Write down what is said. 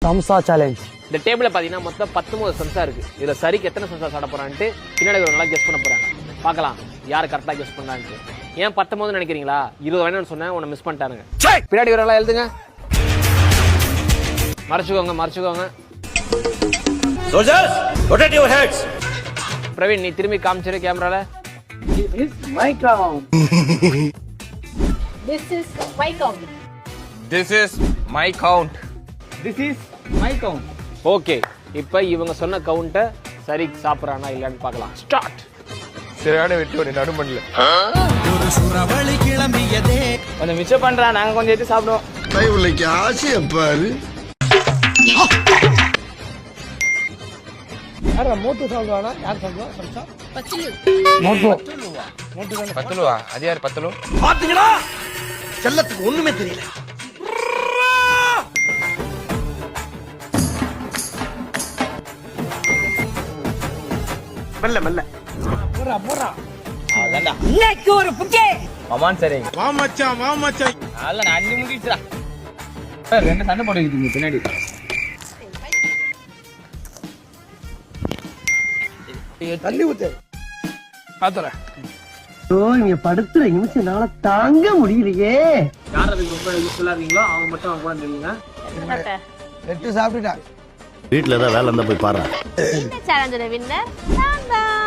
சம்சா challenge. இந்த டேபிள்ல பாத்தீங்கன்னா மொத்தம் 19 சம்சா இருக்கு. இதுல சரிக்கு எத்தனை சம்சா சாப்பிட போறான்ட்டு பின்னாடி நல்லா கெஸ் பண்ண போறாங்க. பார்க்கலாம் யார் கரெக்டா கெஸ் பண்ணான்ட்டு. ஏன் 19 நினைக்கிறீங்களா? 20 வேணும்னு சொன்னேன், உன்னை மிஸ் பண்ணிட்டானுங்க. பின்னாடி வரலாம் எழுதுங்க. மறைச்சுக்கோங்க. Soldiers, rotate your heads. Praveen நீ திரும்பி காமிச்சிரு கேமரால. This is my count. This is my count. This is my count. This is my count. Okay, இப்போ இவங்க சொன்ன கவுண்ட்டை சரி சாப்பிட்றானா இல்லைன்னு பார்க்கலாம். ஸ்டார்ட். சரியான வெட்டி ஒரு நடுமண்ணில் கொஞ்சம் மிச்சம் பண்றா, நாங்க கொஞ்சம் எடுத்து சாப்பிடுவோம். கைவுலைக்கு ஆசைய பாரு. யாரா மோட்டு சாப்பிடுவானா? யார் சாப்பிடுவா? சம்சா Pachulu. மோட்டு. பத்தலுவா? அது யார் பத்தலு? பாத்தீங்களா, செல்லத்துக்கு ஒண்ணுமே தெரியல. மெல்ல போறா. அதான்டா. இன்னைக்கு ஒரு புக்கே. அமான் சரி. வா மச்சான். அதெல்லாம் நான் அஞ்சு முடிச்சுடா. ரெண்டு சண்டை போட்டுக்கிட்டு பின்னாடி. தள்ளி ஊத்து. பாத்துறேன். இங்க படுத்துற நிமிஷம்னால தாங்க முடியலையே. யார் அதுக்கு ரொம்ப யூஸ்ஃபுல்லா இருக்கீங்களோ அவங்க மட்டும் அவங்க கூட தெரியுங்க. எட்டு சாப்பிட்டுட்டா. வீட்டுல ஏதாவது வேலை இருந்தா போய் பாரு. இந்த சேலஞ்சோட வின்னர் நான் தான்.